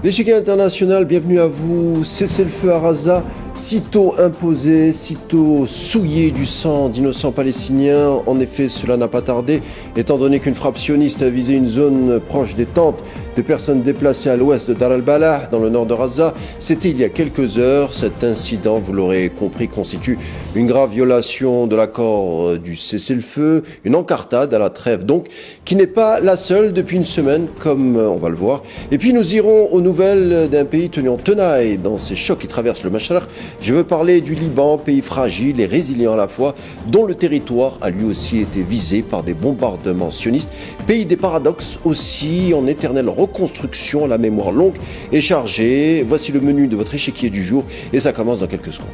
L'échiquier international, bienvenue à vous. Cessez-le-feu à Gaza, sitôt imposé, sitôt souillé du sang d'innocents palestiniens. En effet, cela n'a pas tardé, étant donné qu'une frappe sioniste a visé une zone proche des tentes de personnes déplacées à l'ouest de Dar al-Balah, dans le nord de Gaza. C'était il y a quelques heures. Cet incident, vous l'aurez compris, constitue une grave violation de l'accord du cessez-le-feu, une encartade à la trêve donc, qui n'est pas la seule depuis une semaine, comme on va le voir. Et puis nous irons aux nouvelles d'un pays tenu en tenaille dans ces chocs qui traversent le Machraq. Je veux parler du Liban, pays fragile et résilient à la fois, dont le territoire a lui aussi été visé par des bombardements sionistes. Pays des paradoxes aussi, en éternelle reconstruction, la mémoire longue et chargée. Voici le menu de votre échiquier du jour et ça commence dans quelques secondes.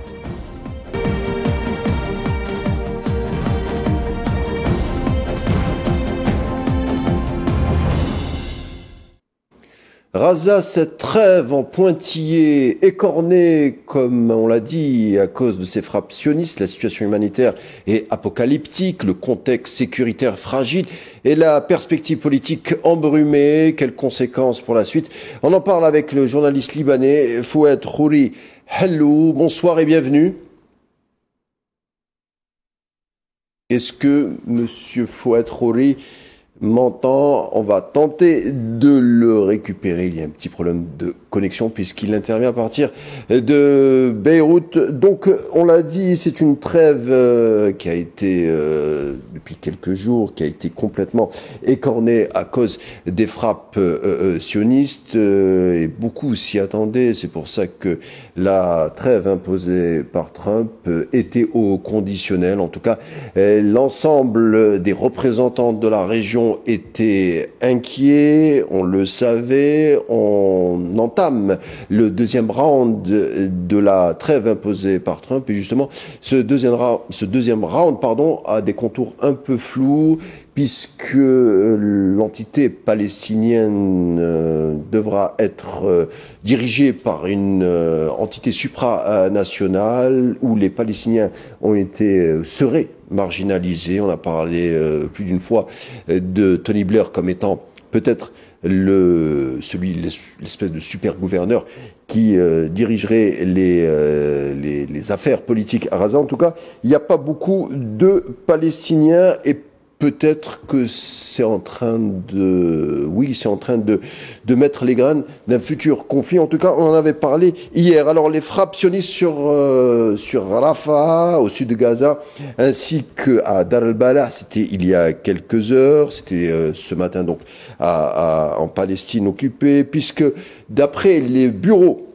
Gaza, cette trêve en pointillé, écornée, comme on l'a dit, à cause de ces frappes sionistes, la situation humanitaire est apocalyptique, le contexte sécuritaire fragile et la perspective politique embrumée. Quelles conséquences pour la suite? On en parle avec le journaliste libanais Fouad Khouri. Hello, bonsoir et bienvenue. Est-ce que Monsieur Fouad Khouri m'entend? On va tenter de le récupérer. Il y a un petit problème de connexion puisqu'il intervient à partir de Beyrouth. Donc, on l'a dit, c'est une trêve qui a été, depuis quelques jours, qui a été complètement écornée à cause des frappes sionistes et beaucoup s'y attendaient. C'est pour ça que la trêve imposée par Trump était au conditionnel. En tout cas, l'ensemble des représentants de la région étaient inquiets, on le savait. On entame le deuxième round de la trêve imposée par Trump et justement ce deuxième round a des contours un peu flous puisque l'entité palestinienne devra être dirigée par une entité supranationale où les Palestiniens seraient marginalisés. On a parlé plus d'une fois de Tony Blair comme étant peut-être l'espèce de super gouverneur qui dirigerait les affaires politiques à Gaza. En tout cas, il n'y a pas beaucoup de Palestiniens et peut-être que c'est en train de mettre les graines d'un futur conflit. En tout cas, on en avait parlé hier. Alors, les frappes sionistes sur Rafah, au sud de Gaza, ainsi que à Dar al-Balah, c'était il y a quelques heures. C'était ce matin, donc, en Palestine occupée, puisque d'après les bureaux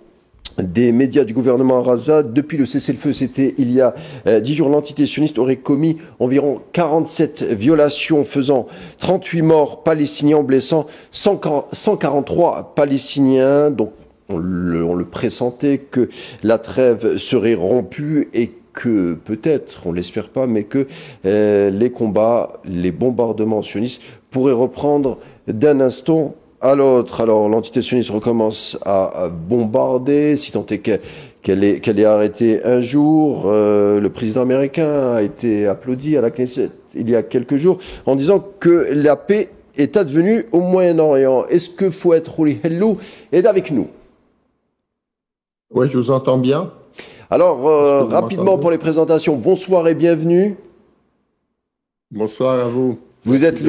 des médias du gouvernement à Gaza, depuis le cessez-le-feu, c'était il y a 10 jours, l'entité sioniste aurait commis environ 47 violations faisant 38 morts palestiniens, blessant 143 Palestiniens. Donc on le pressentait que la trêve serait rompue et que peut-être, on l'espère pas, mais que les combats, les bombardements sionistes pourraient reprendre d'un instant à l'autre. Alors l'entité sioniste recommence à bombarder, si tant est qu'elle est arrêtée un jour. Le président américain a été applaudi à la Knesset il y a quelques jours en disant que la paix est advenue au Moyen-Orient. Est-ce que Fouad Khouri Hello est avec nous? Oui, je vous entends bien. Alors, rapidement pour les présentations, bonsoir et bienvenue. Bonsoir à vous. Vous êtes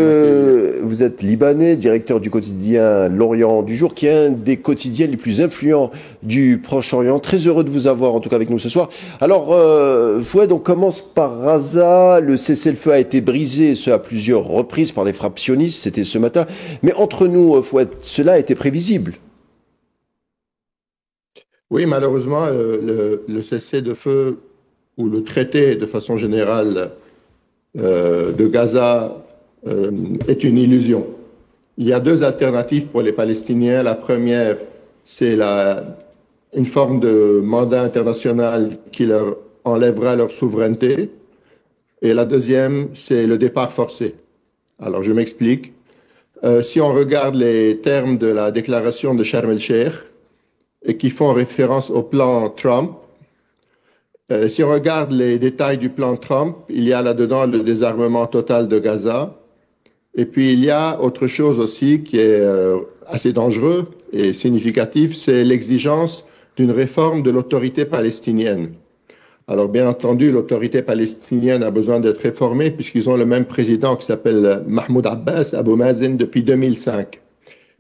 libanais, directeur du quotidien L'Orient du Jour, qui est un des quotidiens les plus influents du Proche-Orient. Très heureux de vous avoir, en tout cas, avec nous ce soir. Alors, Fouad, on commence par Gaza. Le cessez-le-feu a été brisé, ce à plusieurs reprises, par des frappes sionistes. C'était ce matin. Mais entre nous, Fouad, cela était prévisible. Oui, malheureusement, le cessez-le-feu ou le traité, de façon générale, de Gaza est une illusion. Il y a deux alternatives pour les Palestiniens. La première, c'est une forme de mandat international qui leur enlèvera leur souveraineté. Et la deuxième, c'est le départ forcé. Alors, je m'explique. Si on regarde les termes de la déclaration de Sharm el-Sheikh et qui font référence au plan Trump, si on regarde les détails du plan Trump, il y a là-dedans le désarmement total de Gaza, Et puis il y a autre chose aussi qui est assez dangereux et significatif, c'est l'exigence d'une réforme de l'autorité palestinienne. Alors bien entendu, l'autorité palestinienne a besoin d'être réformée puisqu'ils ont le même président qui s'appelle Mahmoud Abbas, Abou Mazen, depuis 2005.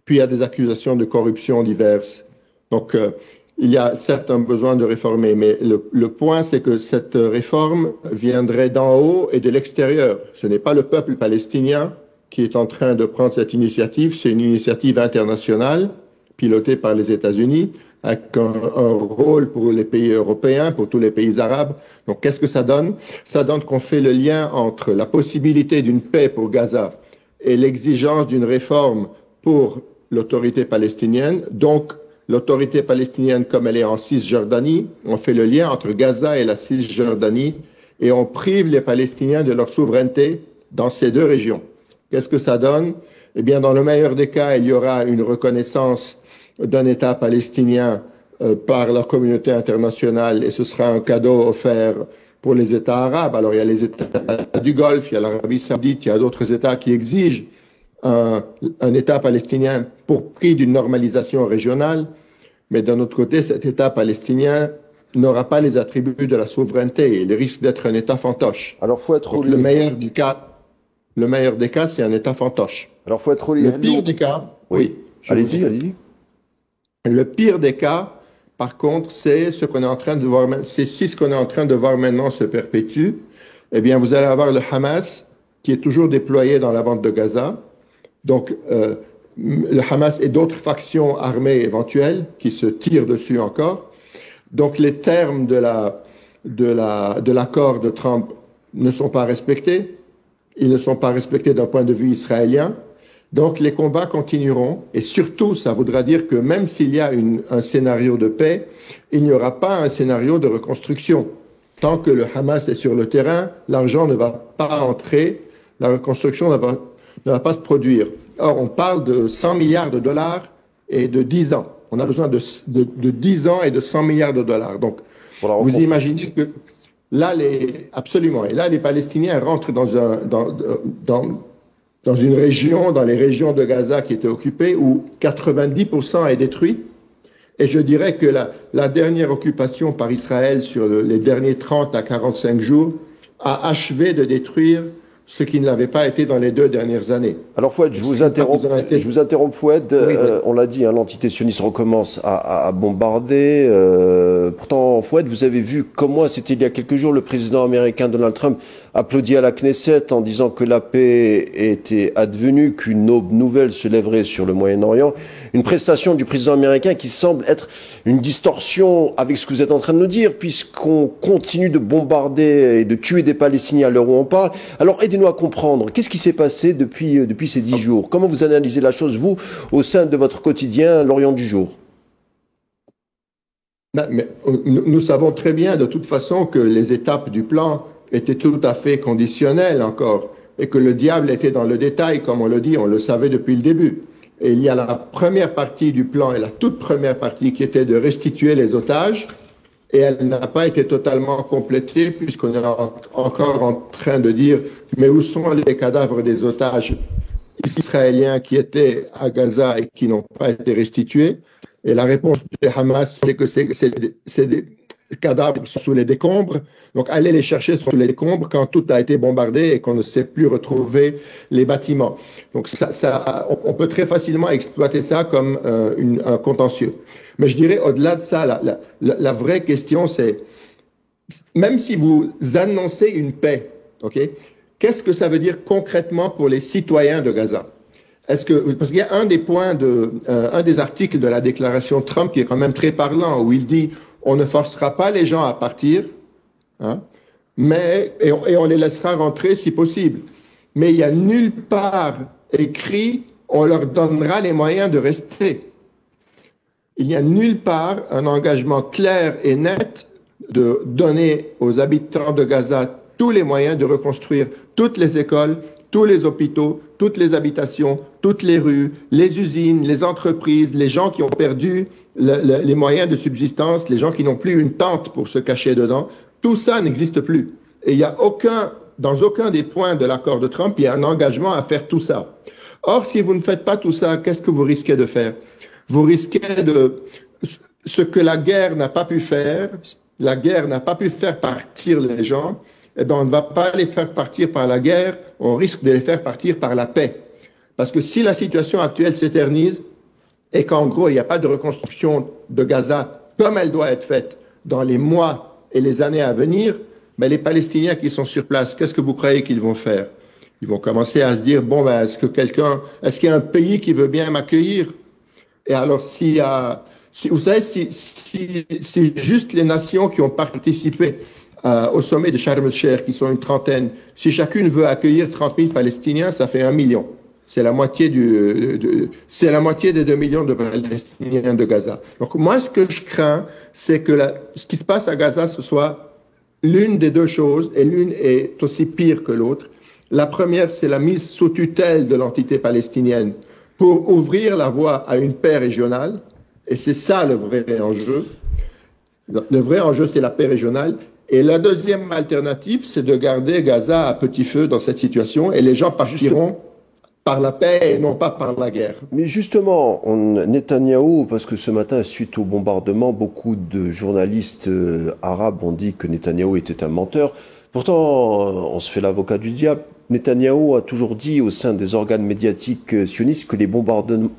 Puis il y a des accusations de corruption diverses. Donc il y a certes un besoin de réformer, mais le point c'est que cette réforme viendrait d'en haut et de l'extérieur. Ce n'est pas le peuple palestinien qui est en train de prendre cette initiative, c'est une initiative internationale pilotée par les États-Unis, avec un rôle pour les pays européens, pour tous les pays arabes. Donc qu'est-ce que ça donne? Ça donne qu'on fait le lien entre la possibilité d'une paix pour Gaza et l'exigence d'une réforme pour l'autorité palestinienne. Donc l'autorité palestinienne, comme elle est en Cisjordanie, on fait le lien entre Gaza et la Cisjordanie et on prive les Palestiniens de leur souveraineté dans ces deux régions. Qu'est-ce que ça donne? Eh bien, dans le meilleur des cas, il y aura une reconnaissance d'un État palestinien par la communauté internationale et ce sera un cadeau offert pour les États arabes. Alors, il y a les États du Golfe, il y a l'Arabie saoudite, il y a d'autres États qui exigent un État palestinien pour prix d'une normalisation régionale. Mais d'un autre côté, cet État palestinien n'aura pas les attributs de la souveraineté. Il risque d'être un État fantoche. Alors, faut être le meilleur des cas, c'est un État fantoche. Alors, faut être le pire des cas, oui. Allez-y, allez-y. Le pire des cas, par contre, c'est ce qu'on est en train de voir. C'est si ce qu'on est en train de voir maintenant se perpétue, eh bien, vous allez avoir le Hamas qui est toujours déployé dans la bande de Gaza. Donc, le Hamas et d'autres factions armées éventuelles qui se tirent dessus encore. Donc, les termes de l'accord de Trump ne sont pas respectés. Ils ne sont pas respectés d'un point de vue israélien. Donc, les combats continueront. Et surtout, ça voudra dire que même s'il y a un scénario de paix, il n'y aura pas un scénario de reconstruction. Tant que le Hamas est sur le terrain, l'argent ne va pas entrer, la reconstruction ne va pas se produire. Or, on parle de 100 milliards de dollars et de 10 ans. On a besoin de 10 ans et de 100 milliards de dollars. Donc, voilà, vous imaginez que là, absolument. Et là, les Palestiniens rentrent dans une région, dans les régions de Gaza qui étaient occupées, où 90% est détruit. Et je dirais que la dernière occupation par Israël sur les derniers 30 à 45 jours a achevé de détruire ce qui ne l'avait pas été dans les 2 dernières années. Alors Fouad, je vous interromps Fouad, oui. On l'a dit, hein, l'entité sioniste recommence à bombarder. Pourtant, Fouad, vous avez vu comme moi, c'était il y a quelques jours, le président américain Donald Trump applaudit à la Knesset en disant que la paix était advenue, qu'une aube nouvelle se lèverait sur le Moyen-Orient. Une prestation du président américain qui semble être une distorsion avec ce que vous êtes en train de nous dire, puisqu'on continue de bombarder et de tuer des Palestiniens à l'heure où on parle. Alors aidez-nous à comprendre, qu'est-ce qui s'est passé depuis ces 10 jours? Comment vous analysez la chose, vous, au sein de votre quotidien, l'Orient du jour? Mais nous savons très bien de toute façon que les étapes du plan étaient tout à fait conditionnelles encore, et que le diable était dans le détail, comme on le dit, on le savait depuis le début. Et il y a la première partie du plan et la toute première partie qui était de restituer les otages, et elle n'a pas été totalement complétée puisqu'on est encore en train de dire mais où sont les cadavres des otages israéliens qui étaient à Gaza et qui n'ont pas été restitués. Et la réponse du Hamas, c'est que c'est des cadavres sont sous les décombres. Donc allez les chercher sous les décombres quand tout a été bombardé et qu'on ne sait plus retrouver les bâtiments. Donc on peut très facilement exploiter ça comme un contentieux. Mais je dirais au-delà de ça, la vraie question c'est, même si vous annoncez une paix, ok, qu'est-ce que ça veut dire concrètement pour les citoyens de Gaza? Parce qu'il y a un des articles de la déclaration de Trump qui est quand même très parlant, où il dit on ne forcera pas les gens à partir, hein, et on les laissera rentrer si possible. Mais il n'y a nulle part écrit on leur donnera les moyens de rester. Il n'y a nulle part un engagement clair et net de donner aux habitants de Gaza tous les moyens de reconstruire toutes les écoles, tous les hôpitaux, toutes les habitations, toutes les rues, les usines, les entreprises, les gens qui ont perdu les moyens de subsistance, les gens qui n'ont plus une tente pour se cacher dedans. Tout ça n'existe plus. Et il n'y a aucun dans aucun des points de l'accord de Trump, il y a un engagement à faire tout ça. Or, si vous ne faites pas tout ça, qu'est-ce que vous risquez de faire? Vous risquez de... Ce que la guerre n'a pas pu faire, la guerre n'a pas pu faire partir les gens, et donc on ne va pas les faire partir par la guerre, on risque de les faire partir par la paix. Parce que si la situation actuelle s'éternise, et qu'en gros, il n'y a pas de reconstruction de Gaza comme elle doit être faite dans les mois et les années à venir, mais les Palestiniens qui sont sur place, qu'est-ce que vous croyez qu'ils vont faire? Ils vont commencer à se dire, bon, ben, est-ce qu'il y a un pays qui veut bien m'accueillir? Et alors, vous savez, si juste les nations qui ont participé au sommet de Sharm el-Sheikh, qui sont une trentaine, si chacune veut accueillir 30 000 Palestiniens, ça fait 1 million. C'est la moitié c'est la moitié des 2 millions de Palestiniens de Gaza. Donc, moi, ce que je crains, c'est que ce qui se passe à Gaza, ce soit l'une des deux choses, et l'une est aussi pire que l'autre. La première, c'est la mise sous tutelle de l'entité palestinienne pour ouvrir la voie à une paix régionale. Et c'est ça le vrai enjeu. Le vrai enjeu, c'est la paix régionale. Et la deuxième alternative, c'est de garder Gaza à petit feu dans cette situation. Et les gens partiront par la paix et non pas par la guerre. Mais justement, Netanyahou, parce que ce matin, suite au bombardement, beaucoup de journalistes arabes ont dit que Netanyahou était un menteur. Pourtant, on se fait l'avocat du diable. Netanyahou a toujours dit au sein des organes médiatiques sionistes que les bombardements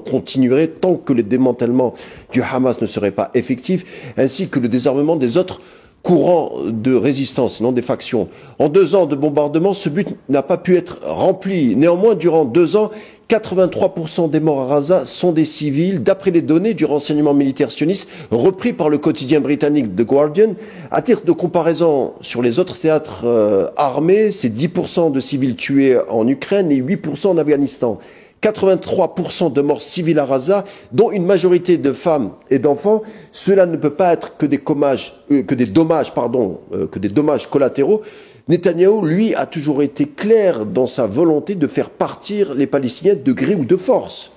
continueraient tant que le démantèlement du Hamas ne serait pas effectif, ainsi que le désarmement des autres courants de résistance, non des factions. En 2 ans de bombardement, ce but n'a pas pu être rempli. Néanmoins, durant 2 ans, 83% des morts à Gaza sont des civils, d'après les données du renseignement militaire sioniste repris par le quotidien britannique The Guardian. À titre de comparaison, sur les autres théâtres armés, c'est 10% de civils tués en Ukraine et 8% en Afghanistan. 83% de morts civiles à Gaza, dont une majorité de femmes et d'enfants. Cela ne peut pas être que des dommages collatéraux. Netanyahou, lui, a toujours été clair dans sa volonté de faire partir les Palestiniens de gré ou de force.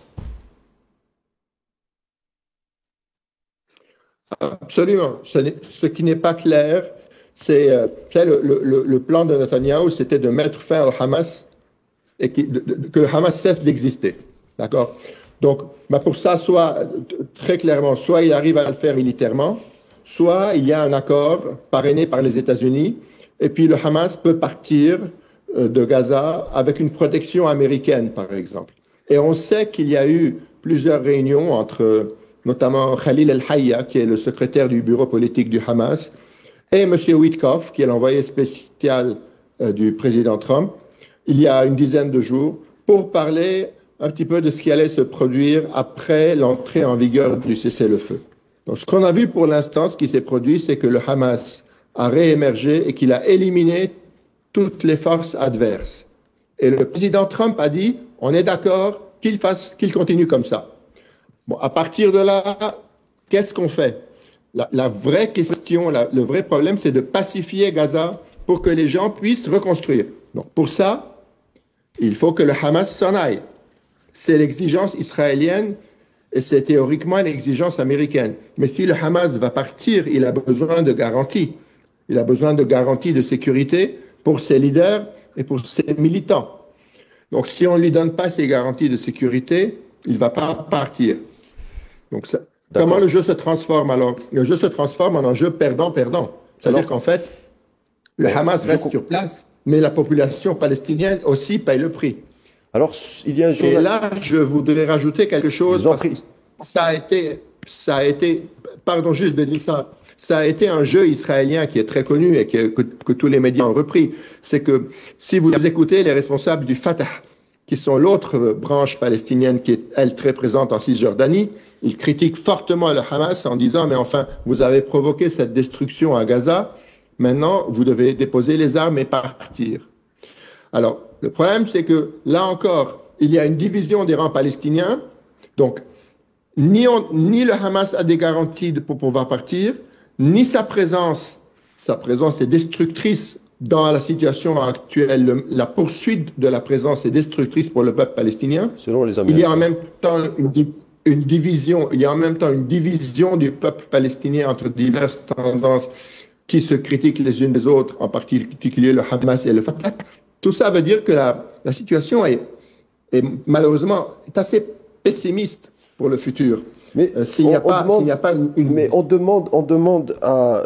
Absolument. Ce qui n'est pas clair, c'est le plan de Netanyahou, c'était de mettre fin au Hamas et que le Hamas cesse d'exister. D'accord? Donc, pour ça, très clairement, soit il arrive à le faire militairement, soit il y a un accord parrainé par les États-Unis, et puis le Hamas peut partir de Gaza avec une protection américaine, par exemple. Et on sait qu'il y a eu plusieurs réunions entre notamment Khalil El-Hayya, qui est le secrétaire du bureau politique du Hamas, et M. Witkoff, qui est l'envoyé spécial du président Trump, il y a une dizaine de jours, pour parler un petit peu de ce qui allait se produire après l'entrée en vigueur du cessez-le-feu. Donc, ce qu'on a vu pour l'instant, ce qui s'est produit, c'est que le Hamas a réémergé et qu'il a éliminé toutes les forces adverses. Et le président Trump a dit, on est d'accord qu'il continue comme ça. Bon, à partir de là, qu'est-ce qu'on fait? La vraie question, le vrai problème, c'est de pacifier Gaza pour que les gens puissent reconstruire. Donc, pour ça, il faut que le Hamas s'en aille. C'est l'exigence israélienne et c'est théoriquement l'exigence américaine. Mais si le Hamas va partir, il a besoin de garanties. Il a besoin de garanties de sécurité pour ses leaders et pour ses militants. Donc, si on ne lui donne pas ces garanties de sécurité, il ne va pas partir. Donc, comment le jeu se transforme alors? Le jeu se transforme en un jeu perdant-perdant. C'est-à-dire qu'en fait, le Hamas reste sur place, mais la population palestinienne aussi paye le prix. Alors, il y a un jour... Et là, je voudrais rajouter quelque chose. Parce que ça a été, pardon, juste de dire ça. Ça a été un jeu israélien qui est très connu et que tous les médias ont repris. C'est que si vous écoutez les responsables du Fatah, qui sont l'autre branche palestinienne qui est, elle, très présente en Cisjordanie, ils critiquent fortement le Hamas en disant, mais enfin, vous avez provoqué cette destruction à Gaza, maintenant, vous devez déposer les armes et partir. Alors, le problème, c'est que, là encore, il y a une division des rangs palestiniens, donc, ni le Hamas a des garanties pour pouvoir partir, ni sa présence est destructrice dans la situation actuelle. La poursuite de la présence est destructrice pour le peuple palestinien. Selon les Américains. Il y a en même temps une division du peuple palestinien entre diverses tendances qui se critiquent les unes les autres, en particulier le Hamas et le Fatah. Tout ça veut dire que la situation est malheureusement assez pessimiste pour le futur. Mais s'il n'y a pas une... Mais on demande à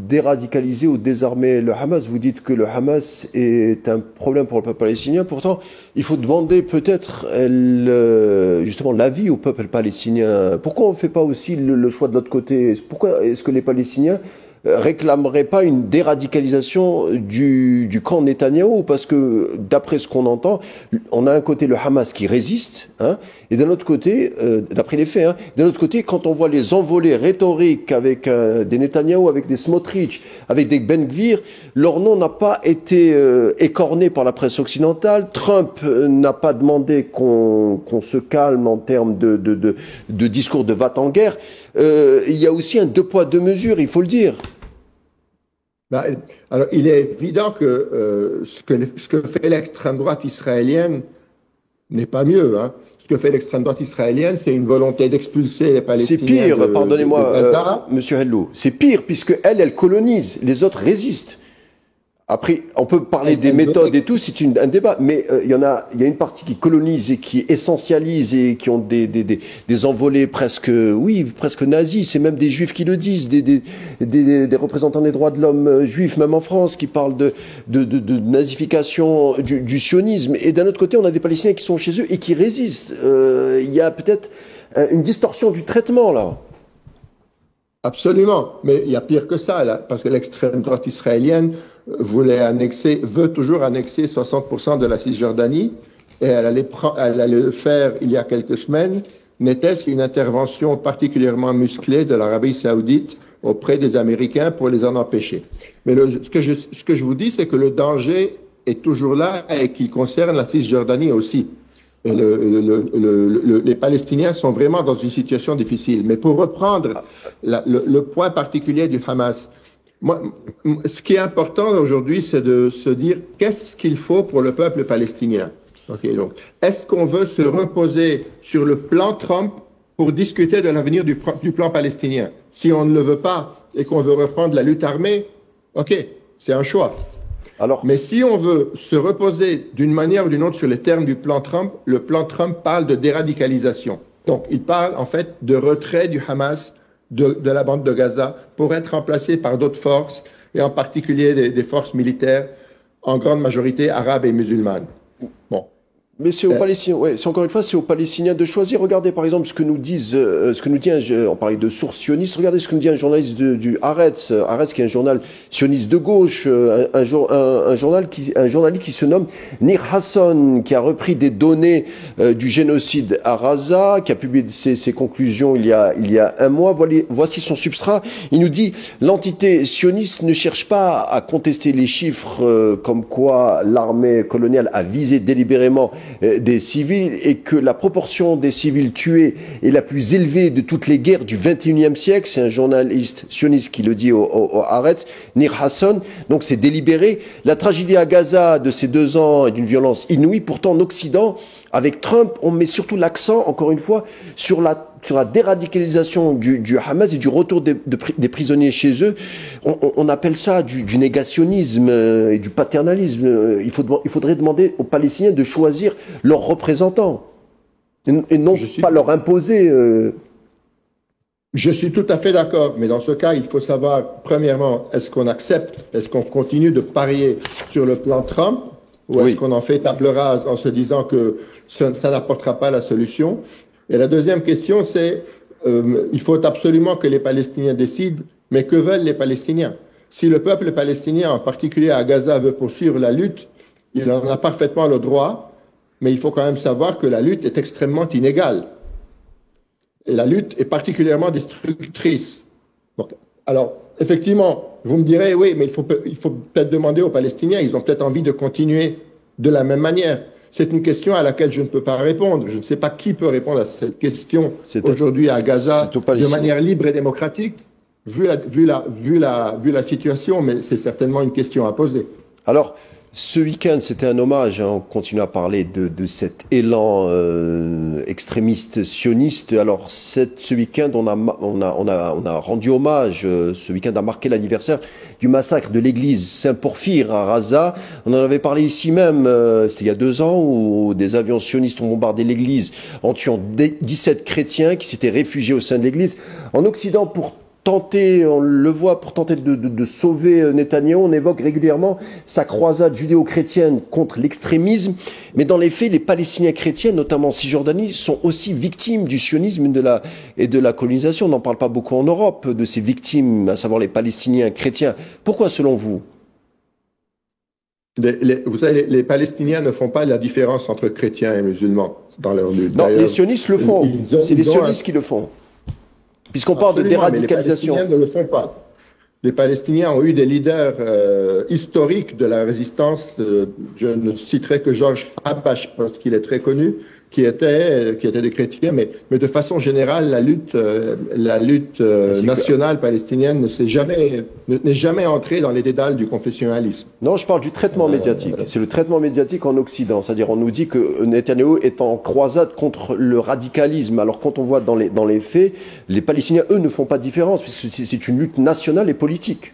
déradicaliser ou désarmer le Hamas. Vous dites que le Hamas est un problème pour le peuple palestinien. Pourtant, il faut demander peut-être justement l'avis au peuple palestinien. Pourquoi on ne fait pas aussi le choix de l'autre côté? Pourquoi est-ce que les Palestiniens réclamerait pas une déradicalisation du camp Netanyahou, parce que d'après ce qu'on entend, on a un côté le Hamas qui résiste, hein, et d'un autre côté, d'après les faits, hein, d'un autre côté, quand on voit les envolées rhétoriques avec des Netanyahou, avec des Smotrich, avec des Ben Gvir, leur nom n'a pas été écorné par la presse occidentale. Trump n'a pas demandé qu'on se calme en termes de discours de va-t-en-guerre. Il y a aussi un deux poids deux mesures, il faut le dire. Alors, il est évident que ce que fait l'extrême droite israélienne n'est pas mieux. Hein. Ce que fait l'extrême droite israélienne, c'est une volonté d'expulser les Palestiniens. C'est pire, pardonnez-moi, Monsieur Hello. C'est pire, puisque elle colonise, les autres résistent. Après, on peut parler des méthodes et tout, c'est un débat, mais il y a une partie qui colonise et qui essentialise et qui ont des envolées presque nazis. C'est même des juifs qui le disent, des représentants des droits de l'homme juifs, même en France, qui parlent de nazification du sionisme. Et d'un autre côté, on a des Palestiniens qui sont chez eux et qui résistent. Il y a peut-être une distorsion du traitement, là. Absolument, mais il y a pire que ça, là, parce que l'extrême droite israélienne veut toujours annexer 60% de la Cisjordanie, et elle allait le faire il y a quelques semaines. N'était-ce qu'une intervention particulièrement musclée de l'Arabie saoudite auprès des Américains pour les en empêcher? Mais ce que je vous dis, c'est que le danger est toujours là et qu'il concerne la Cisjordanie aussi. Et les Palestiniens sont vraiment dans une situation difficile. Mais pour reprendre le point particulier du Hamas, ce qui est important aujourd'hui, c'est de se dire qu'est-ce qu'il faut pour le peuple palestinien. Okay, donc, est-ce qu'on veut se reposer sur le plan Trump pour discuter de l'avenir du plan palestinien? Si on ne le veut pas et qu'on veut reprendre la lutte armée, ok, c'est un choix. Mais si on veut se reposer d'une manière ou d'une autre sur les termes du plan Trump, le plan Trump parle de déradicalisation. Donc, il parle en fait de retrait du Hamas de la bande de Gaza pour être remplacé par d'autres forces, et en particulier des forces militaires, en grande majorité arabes et musulmanes. Bon. Mais c'est aux Palestiniens, c'est encore une fois, c'est aux Palestiniens de choisir. Regardez par exemple ce que nous dit on parlait de sources sionistes, regardez ce que nous dit un journaliste du Haaretz, qui est un journal sioniste de gauche, un journaliste qui se nomme Nir Hasson, qui a repris des données du génocide à Gaza, qui a publié ses conclusions il y a un mois. Voici son substrat. Il nous dit: l'entité sioniste ne cherche pas à contester les chiffres comme quoi l'armée coloniale a visé délibérément des civils, et que la proportion des civils tués est la plus élevée de toutes les guerres du XXIe siècle. C'est un journaliste sioniste qui le dit au Haaretz, Nir Hasson. Donc c'est délibéré. La tragédie à Gaza de ces 2 ans est d'une violence inouïe. Pourtant, en Occident, avec Trump, on met surtout l'accent, encore une fois, sur la déradicalisation du Hamas et du retour des prisonniers chez eux. On appelle ça du négationnisme et du paternalisme. Il faudrait demander aux Palestiniens de choisir leurs représentants et non pas leur imposer. Je suis tout à fait d'accord, mais dans ce cas, il faut savoir, premièrement, est-ce qu'on accepte, est-ce qu'on continue de parier sur le plan Trump, ou est-ce qu'on en fait table rase en se disant que ça n'apportera pas la solution? Et la deuxième question, c'est il faut absolument que les Palestiniens décident, mais que veulent les Palestiniens? Si le peuple palestinien, en particulier à Gaza, veut poursuivre la lutte, il en a parfaitement le droit, mais il faut quand même savoir que la lutte est extrêmement inégale. Et la lutte est particulièrement destructrice. Donc, alors, effectivement, vous me direz, oui, mais il faut peut-être demander aux Palestiniens, ils ont peut-être envie de continuer de la même manière. C'est une question à laquelle je ne peux pas répondre. Je ne sais pas qui peut répondre à cette question aujourd'hui à Gaza de manière libre et démocratique, vu la situation, mais c'est certainement une question à poser. Alors, Ce week-end, c'était un hommage, hein, on continue à parler de cet élan extrémiste sioniste. Alors, ce week-end, on a rendu hommage, ce week-end a marqué l'anniversaire du massacre de l'église Saint-Porphyre à Raza. On en avait parlé ici même, c'était il y a 2 ans, où des avions sionistes ont bombardé l'église en tuant 17 chrétiens qui s'étaient réfugiés au sein de l'église. En Occident, pour tenter, on le voit, pour tenter de sauver Netanyahou, on évoque régulièrement sa croisade judéo-chrétienne contre l'extrémisme. Mais dans les faits, les Palestiniens chrétiens, notamment en Cisjordanie, sont aussi victimes du sionisme et de la colonisation. On n'en parle pas beaucoup en Europe de ces victimes, à savoir les Palestiniens chrétiens. Pourquoi, selon vous? Vous savez, les Palestiniens ne font pas la différence entre chrétiens et musulmans dans leur lutte. Non, les sionistes le font. C'est les sionistes qui le font. Puisqu'on parle de déradicalisation. Mais les Palestiniens ne le font pas. Les Palestiniens ont eu des leaders historiques de la résistance. Je ne citerai que Georges Habash parce qu'il est très connu, qui étaient des chrétiens, mais de façon générale, la lutte nationale palestinienne n'est jamais entrée dans les dédales du confessionnalisme. Non, je parle du traitement médiatique. C'est le traitement médiatique en Occident. C'est-à-dire, on nous dit que Netanyahou est en croisade contre le radicalisme. Alors, quand on voit dans les faits, les Palestiniens, eux, ne font pas de différence, puisque c'est une lutte nationale et politique.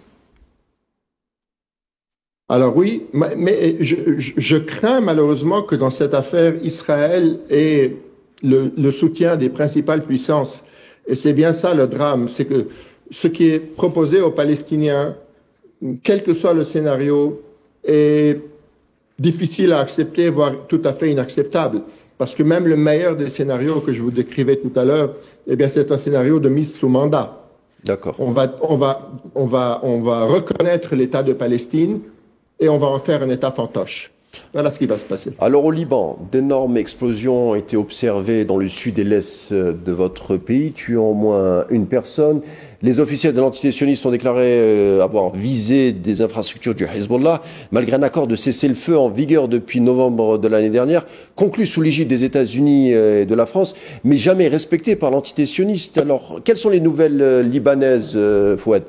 Alors oui, mais je crains malheureusement que dans cette affaire, Israël ait le soutien des principales puissances. Et c'est bien ça le drame, c'est que ce qui est proposé aux Palestiniens, quel que soit le scénario, est difficile à accepter, voire tout à fait inacceptable. Parce que même le meilleur des scénarios que je vous décrivais tout à l'heure, eh bien, c'est un scénario de mise sous mandat. D'accord. On va reconnaître l'État de Palestine, et on va en faire un État fantoche. Voilà ce qui va se passer. Alors au Liban, d'énormes explosions ont été observées dans le sud et l'est de votre pays, tuant au moins une personne. Les officiels de l'entité sioniste ont déclaré avoir visé des infrastructures du Hezbollah, malgré un accord de cessez-le-feu en vigueur depuis novembre de l'année dernière, conclu sous l'égide des États-Unis et de la France, mais jamais respecté par l'entité sioniste. Alors, quelles sont les nouvelles libanaises, Fouad?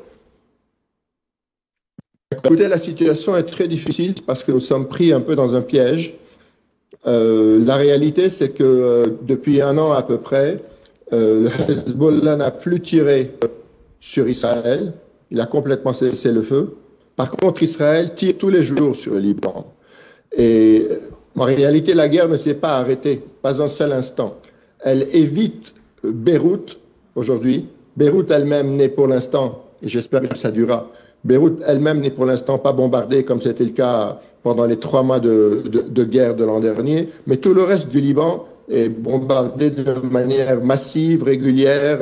Écoutez, la situation est très difficile parce que nous sommes pris un peu dans un piège. La réalité, c'est que depuis 1 an à peu près, le Hezbollah n'a plus tiré sur Israël. Il a complètement cessé le feu. Par contre, Israël tire tous les jours sur le Liban. Et en réalité, la guerre ne s'est pas arrêtée, pas un seul instant. Elle évite Beyrouth aujourd'hui. Beyrouth elle-même n'est pour l'instant, et j'espère que ça durera, Beyrouth elle-même n'est pour l'instant pas bombardée comme c'était le cas pendant les 3 mois de guerre de l'an dernier, mais tout le reste du Liban est bombardé de manière massive, régulière,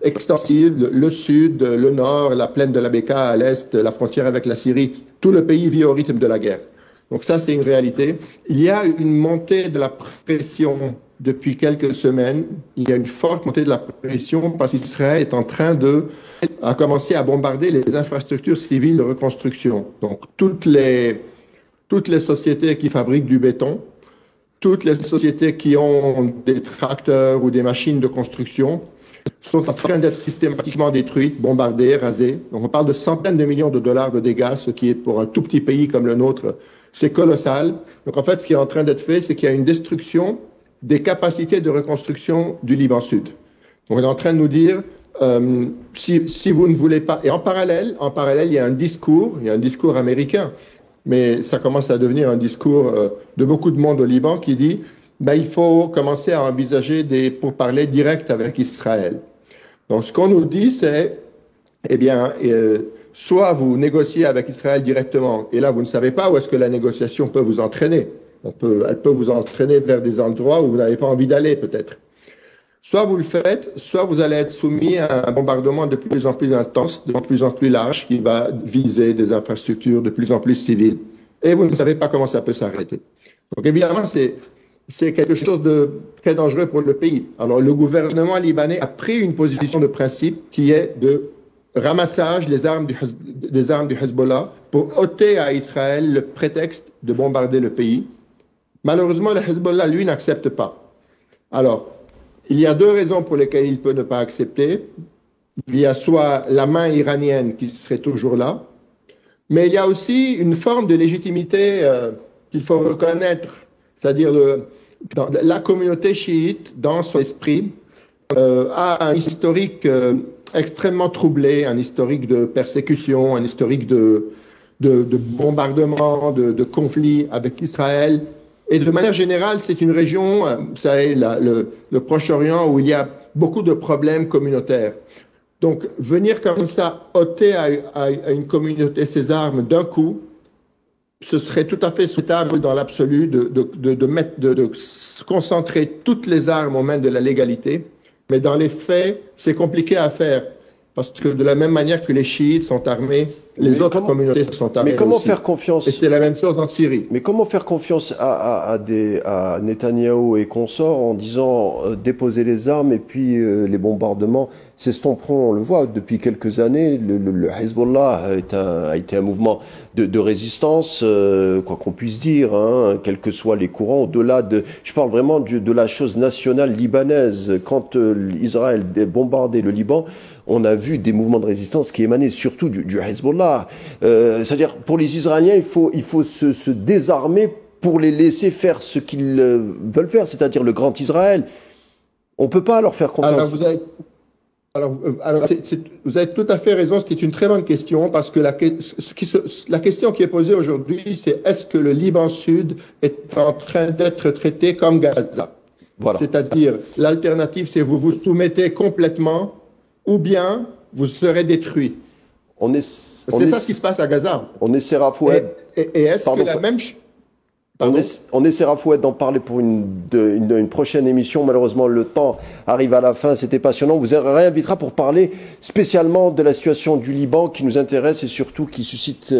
extensive. Le sud, le nord, la plaine de la Bekaa à l'est, la frontière avec la Syrie, tout le pays vit au rythme de la guerre. Donc ça, c'est une réalité. Il y a une montée de la pression depuis quelques semaines. Il y a une forte montée de la pression parce qu'Israël est en train a commencé à bombarder les infrastructures civiles de reconstruction. Donc, toutes les sociétés qui fabriquent du béton, toutes les sociétés qui ont des tracteurs ou des machines de construction sont en train d'être systématiquement détruites, bombardées, rasées. Donc, on parle de centaines de millions de dollars de dégâts, ce qui est pour un tout petit pays comme le nôtre, c'est colossal. Donc, en fait, ce qui est en train d'être fait, c'est qu'il y a une destruction des capacités de reconstruction du Liban Sud. Donc, on est en train de nous dire, si vous ne voulez pas... Et en parallèle, il y a un discours américain, mais ça commence à devenir un discours de beaucoup de monde au Liban qui dit il faut commencer à envisager des pourparlers directs avec Israël. Donc ce qu'on nous dit, c'est, soit vous négociez avec Israël directement, et là vous ne savez pas où est-ce que la négociation peut vous entraîner. Elle peut vous entraîner vers des endroits où vous n'avez pas envie d'aller peut-être. Soit vous le faites, soit vous allez être soumis à un bombardement de plus en plus intense, de plus en plus large, qui va viser des infrastructures de plus en plus civiles. Et vous ne savez pas comment ça peut s'arrêter. Donc évidemment, c'est quelque chose de très dangereux pour le pays. Alors le gouvernement libanais a pris une position de principe qui est de ramassage des armes du Hezbollah pour ôter à Israël le prétexte de bombarder le pays. Malheureusement, le Hezbollah, lui, n'accepte pas. Alors, il y a 2 raisons pour lesquelles il peut ne pas accepter. Il y a soit la main iranienne qui serait toujours là, Mais il y a aussi une forme de légitimité qu'il faut reconnaître, c'est-à-dire la communauté chiite, dans son esprit, a un historique extrêmement troublé, un historique de persécution, un historique de bombardements, de conflits avec Israël. Et de manière générale, c'est une région, vous savez, le Proche-Orient, où il y a beaucoup de problèmes communautaires. Donc, venir comme ça ôter à une communauté ses armes d'un coup, ce serait tout à fait souhaitable dans l'absolu de concentrer toutes les armes aux mains de la légalité. Mais dans les faits, c'est compliqué à faire. Parce que de la même manière que les chiites sont armés, les autres communautés sont armées. Mais comment aussi. faire confiance? Et c'est la même chose en Syrie. Mais comment faire confiance à Netanyahou et consorts en disant déposez les armes et puis les bombardements s'estomperont? On le voit depuis quelques années. Le Hezbollah a été un mouvement de résistance, quoi qu'on puisse dire, hein, quels que soient les courants. Au-delà je parle vraiment de la chose nationale libanaise. Quand Israël bombardait le Liban, on a vu des mouvements de résistance qui émanaient surtout du Hezbollah. C'est-à-dire, pour les Israéliens, il faut se désarmer pour les laisser faire ce qu'ils veulent faire, c'est-à-dire le grand Israël. On ne peut pas leur faire confiance. Vous avez tout à fait raison, c'est une très bonne question, parce que la question qui est posée aujourd'hui, c'est est-ce que le Liban Sud est en train d'être traité comme Gaza? Voilà. C'est-à-dire, l'alternative, c'est vous vous soumettez complètement, ou bien vous serez détruit. C'est ça ce qui se passe à Gaza. On essaiera, Fouad. Et est-ce que la même... On essaiera, Fouad, d'en parler pour une prochaine émission. Malheureusement, le temps arrive à la fin. C'était passionnant. On vous réinvitera pour parler spécialement de la situation du Liban qui nous intéresse et surtout qui suscite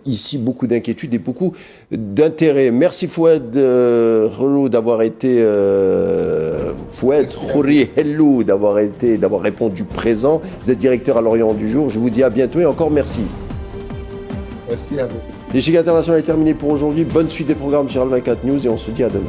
ici beaucoup d'inquiétudes et beaucoup d'intérêt. Merci, Fouad Helou, d'avoir été Fouad Khouri Helou, d'avoir répondu présent. Vous êtes directeur à l'Orient du Jour. Je vous dis à bientôt et encore merci. Merci à vous. L'échiquier international est terminé pour aujourd'hui. Bonne suite des programmes sur Al 24 News et on se dit à demain.